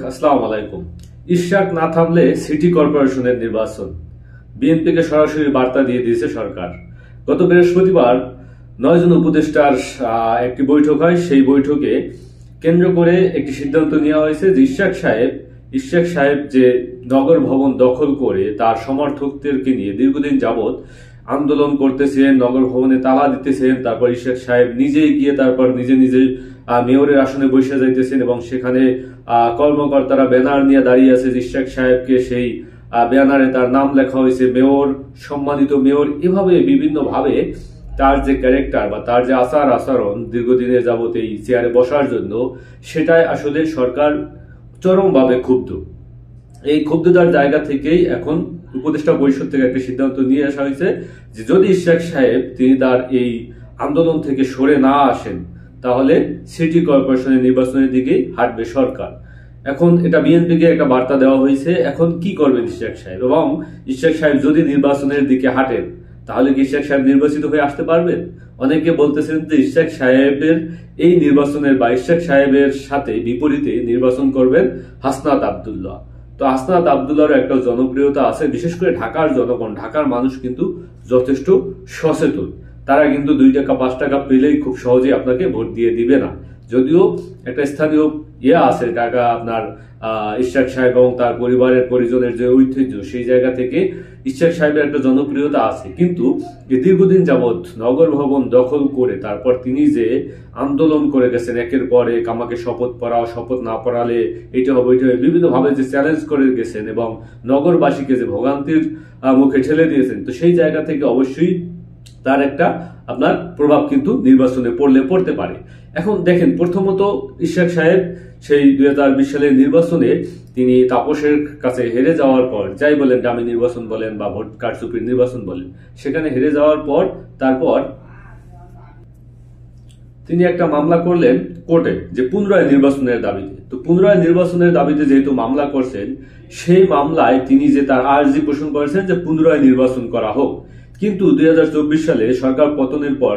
আসসালামু আলাইকুম। ইশরাক না থামলে সিটি কর্পোরেশনের নির্বাচন, বিএনপিকে সরাসরি বার্তা দিয়ে দিয়েছে সরকার। গত বৃহস্পতিবার 9 জন উপদেষ্টার একটি বৈঠক হয়। সেই বৈঠকে কেন্দ্র করে একটি সিদ্ধান্ত নেওয়া হয়েছে যে ইশরাক সাহেব যে নগর ভবন দখল করে তার সমর্থকদেরকে নিয়ে দীর্ঘদিন যাবৎ আন্দোলন করতেছেন, নগর ভবনে তালা দিতেছেন, তারপর ইশরাক সাহেব নিজেই গিয়ে তারপর নিজে মেয়রের আসনে বসে যাইতেছেন এবং সেখানে কর্মকর্তারা ব্যানার নিয়ে দাঁড়িয়ে আছে। ইশরাক সাহেবকে সেই ব্যানারে তার নাম লেখা হয়েছে মেয়র, সম্মানিত মেয়র। এভাবে বিভিন্ন ভাবে তার যে ক্যারেক্টার বা তার যে আচরণ দীর্ঘদিনের যাবত এই চেয়ারে বসার জন্য, সেটাই আসলে সরকার চরমভাবে ক্ষুব্ধ। এই ক্ষুব্ধতার জায়গা থেকেই এখন উপদেষ্টা পরিষদ থেকে একটা সিদ্ধান্ত নিয়ে আসা হয়েছে যে যদি ইশরাক সাহেব তিনি তার এই আন্দোলন থেকে সরে না আসেন, তাহলে সিটি কর্পোরেশনের নির্বাচনের দিকে হাঁটবে সরকার। এখন এটা বিএনপিকে একটা বার্তা দেওয়া হয়েছে। এখন কি করবেন ইশরাক সাহেব, এবং ইশরাক সাহেব যদি নির্বাচনের দিকে হাঁটেন তাহলে কি ইশরাক সাহেব নির্বাচিত হয়ে আসতে পারবেন? অনেকে বলতেছেন যে ইশরাক সাহেবের এই নির্বাচনের বা ইশরাক সাহেবের সাথে বিপরীতে নির্বাচন করবেন হাসনাত আব্দুল্লাহ। তো হাসনাত আব্দুল্লাহর একটা জনপ্রিয়তা আছে, বিশেষ করে ঢাকার জনগণ, ঢাকার মানুষ কিন্তু যথেষ্ট সচেতন। তারা কিন্তু 2 টাকা 5 টাকা পেলেই খুব সহজেই আপনাকে ভোট দিয়ে দিবে না। যদিও একটা স্থানীয় আছে ঢাকা আপনার ইশরাক সাহেব এবং তার পরিবারের পরিজনের যে ঐতিহ্য, সেই জায়গা থেকে ইশরাক সাহেবের একটা জনপ্রিয়তা আছে। কিন্তু দীর্ঘদিন যাবৎ নগর ভবন দখল করে তারপর তিনি যে আন্দোলন করে গেছেন, একের পর এক আমাকে শপথ পড়াও, শপথ না পড়ালে এটা হবে বিভিন্ন ভাবে যে চ্যালেঞ্জ করে গেছেন এবং নগরবাসীকে যে ভোগান্তির মুখে ঠেলে দিয়েছেন, তো সেই জায়গা থেকে অবশ্যই তার একটা আপনার প্রভাব কিন্তু নির্বাচনে পড়তে পারে। এখন দেখেন, প্রথমত ইশরাক সাহেব সেই 2020 সালের নির্বাচনে তিনি তাপসের কাছে হেরে যাওয়ার পর, যাই বলেন ডামি নির্বাচন বলেন বা ভোট কারচুপির নির্বাচন বলেন, সেখানে হেরে যাওয়ার পর তারপর তিনি একটা মামলা করলেন কোর্টে যে পুনরায় নির্বাচনের দাবিতে। তো পুনরায় নির্বাচনের দাবিতে যেহেতু মামলা করছেন, সেই মামলায় তিনি যে তার আর্জি পোষণ করেছেন যে পুনরায় নির্বাচন করা হোক। কিন্তু 2024 সালে সরকার পতনের পর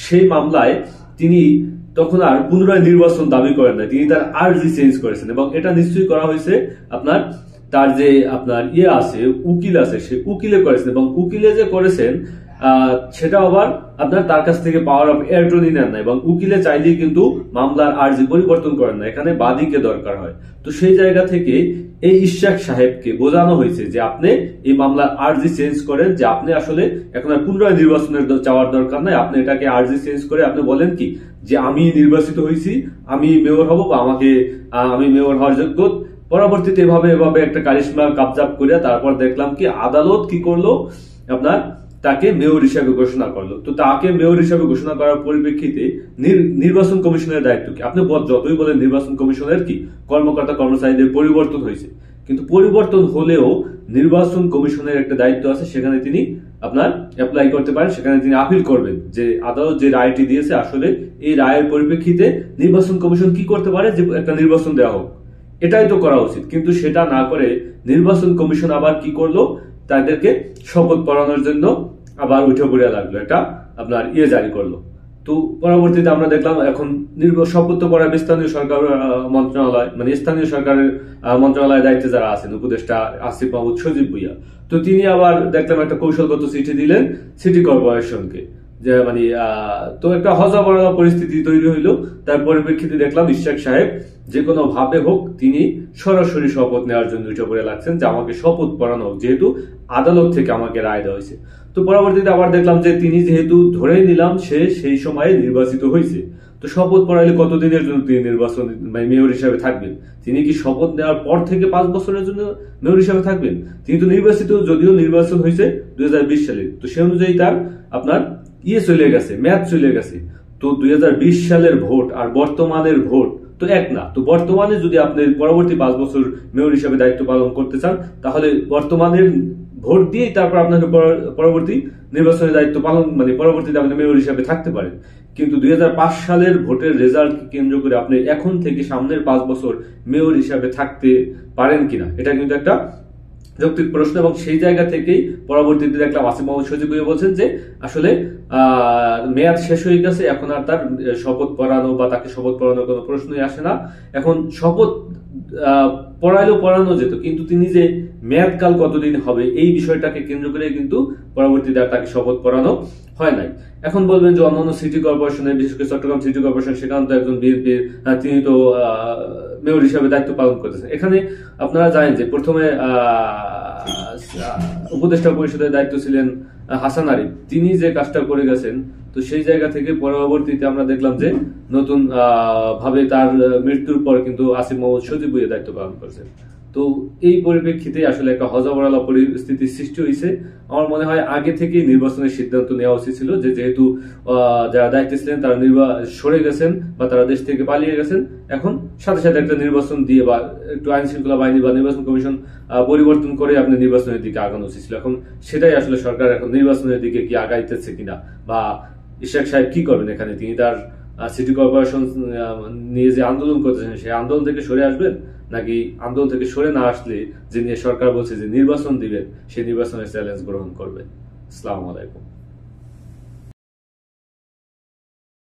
সেই মামলায় তিনি তখন আর পুনরায় নির্বাচন দাবি করেন না, তিনি তার আর্জি চেঞ্জ করেছেন। এবং এটা নিশ্চয়ই করা হয়েছে আপনার তার যে আপনার আছে উকিল আছে, সে উকিলে করেছেন। এবং উকিলে যে করেছেন সেটা আবার আপনার তার কাছ থেকে পাওয়ার অফ অ্যাটর্নি নেন না, এবং উকিলে চাইলেই কিন্তু মামলার আর্জি পরিবর্তন করেন না, এখানে বাদীকে দরকার হয়। তো সেই জায়গা থেকে এই ইশরাক সাহেবকে বোঝানো হয়েছে যে আপনি এই মামলার আর্জি চেঞ্জ করেন, যে আপনি আসলে এখন আর পুনরায় নির্বাচনের চাওয়ার দরকার নাই, আপনি এটাকে আর্জি চেঞ্জ করে আপনি বলেন কি যে আমি নির্বাচিত হয়েছি, আমি মেয়র হব বা আমি মেয়র হওয়ার যোগ্য। পরবর্তীতে এভাবে একটা কারিশমা কাবজাব করে তারপর দেখলাম কি আদালত কি করলো, আপনার তাকে মেয়র হিসাবে ঘোষণা করলো। তো তাকে মেয়র হিসাবে ঘোষণা করার পরিপ্রেক্ষিতে নির্বাচন কমিশনের দায়িত্ব কি? আপনি যতই বলেন নির্বাচন কমিশনের কি কর্মকর্তা কর্মচারীদের পরিবর্তন হয়েছে, কিন্তু পরিবর্তন হলেও নির্বাচন কমিশনের একটা দায়িত্ব আছে, সেখানে তিনি আপনার অ্যাপ্লাই করতে পারেন, সেখানে তিনি আপিল করবেন যে আদালত যে রায়টি দিয়েছে আসলে এই রায়ের পরিপ্রেক্ষিতে নির্বাচন কমিশন কি করতে পারে, যে একটা নির্বাচন দেওয়া হোক। এটাই তো করা উচিত, কিন্তু সেটা না করে নির্বাচন কমিশন আবার কি করলো, তাদেরকে শপথ পড়ানোর জন্য আবার উঠে পড়ে লাগলো, এটা আপনার জারি করলো। তো পরবর্তীতে আমরা দেখলাম এখন শপথ পড়াবে স্থানীয় সরকার মন্ত্রণালয়, মানে স্থানীয় সরকারের মন্ত্রণালয়ের দায়িত্বে যারা আছেন, উপদেষ্টা আসিফ মাহমুদ সজীব ভুইয়া। তো তিনি আবার দেখলাম একটা কৌশলগত চিঠি দিলেন সিটি কর্পোরেশনকে, যে মানে তো একটা হজবরল পরিস্থিতি তৈরি হইলো। তার পরিপ্রেক্ষিতে দেখলাম ইশরাক সাহেব যে কোনো ভাবে হোক তিনি সরাসরি শপথ নেওয়ার জন্য উঠে পড়ে লাগছেন যে আমাকে শপথ পড়ানো হোক, যেহেতু আদালত থেকে আমাকে রায় দেওয়া হয়েছে। তো পরবর্তীতে আবার দেখলাম যে তিনি যেহেতু ধরেই নিলাম সে সেই সময়ে নির্বাচিত হয়েছে, তো শপথ পড়াইলে কতদিনের জন্য তিনি নির্বাচন মেয়র হিসাবে থাকবেন? তিনি কি শপথ নেওয়ার পর থেকে 5 বছরের জন্য মেয়র হিসাবে থাকবেন? তিনি তো নির্বাচিত, যদিও নির্বাচন হয়েছে 2020 সালে, তো সে অনুযায়ী তার আপনার চলে গেছে, ম্যাচ চলে গেছে। তো 2020 সালের ভোট আর বর্তমানের ভোট তো এক না। তো বর্তমানে যদি আপনি পরবর্তী 5 বছর মেয়র হিসাবে দায়িত্ব পালন করতে চান, তাহলে বর্তমানের ভোট দিয়েই তারপর আপনাকে পরবর্তী নির্বাচনের দায়িত্ব পালন, মানে পরবর্তীতে আপনি মেয়র হিসাবে থাকতে পারেন। কিন্তু 2005 সালের ভোটের রেজাল্ট কেন্দ্র করে আপনি এখন থেকে সামনের 5 বছর মেয়র হিসাবে থাকতে পারেন কিনা, এটা কিন্তু একটা যৌক্তিক প্রশ্ন। এবং সেই জায়গা থেকেই পরবর্তীতে দেখলাম আসিফ মাহমুদ সজীব ভুইয়া বলছেন যে আসলে মেয়াদ শেষ হয়ে গেছে, এখন আর তার শপথ পড়ানো বা তাকে শপথ পড়ানোর কোনো প্রশ্নই আসে না। এখন শপথ পড়াইলেও পড়ানো যেত, কিন্তু তিনি যে মেয়াদকাল কতদিন হবে এই বিষয়টাকে কেন্দ্র করে কিন্তু পরবর্তীতে আর তাকে শপথ পড়ানো হয় নাই। এখন বলবেন যে অন্যান্য সিটি কর্পোরেশনের, বিশেষ করে চট্টগ্রাম সিটি কর্পোরেশন, সেখানে তো একজন বিএনপির, তিনি তো মেয়র হিসাবে দায়িত্ব পালন করতেছেন। এখানে আপনারা জানেন যে প্রথমে উপদেষ্টা পরিষদের দায়িত্ব ছিলেন হাসান আরিফ, তিনি যে কাজটা করে গেছেন, তো সেই জায়গা থেকে পরবর্তীতে আমরা দেখলাম যে নতুন ভাবে তার মৃত্যুর পর কিন্তু আসিফ মোহাম্মদ সজীব ভুঁইয়া দায়িত্ব পালন করছেন। তো এই পরিপ্রেক্ষিতে আসলে একটা হযবরল পরিস্থিতির সৃষ্টি হয়েছে। আমার মনে হয় আগে থেকেই নির্বাচনের সিদ্ধান্ত নেওয়া উচিত ছিল, যে যেহেতু যারা দায়িত্বে ছিলেন তারা সরে গেছেন বা তারা দেশ থেকে পালিয়ে গেছেন, এখন সাথে সাথে একটা নির্বাচন দিয়ে বা একটু আইন শৃঙ্খলা বাহিনী বা নির্বাচন কমিশন পরিবর্তন করে আপনি নির্বাচনের দিকে আগানো উচিত ছিল। এখন সেটাই আসলে সরকার এখন নির্বাচনের দিকে কি আগাইতেছে কিনা, বা ইশাক সাহেব কি করবেন এখানে, তিনি তার সিটি কর্পোরেশন নিয়ে যে আন্দোলন করতেছেন সেই আন্দোলন থেকে সরে আসবেন, নাকি আন্দোলন থেকে সরে না আসলে যে নিয়ে সরকার বলছে যে নির্বাচন দিবেন সেই নির্বাচনের চ্যালেঞ্জ গ্রহণ করবেন। আসসালামু আলাইকুম।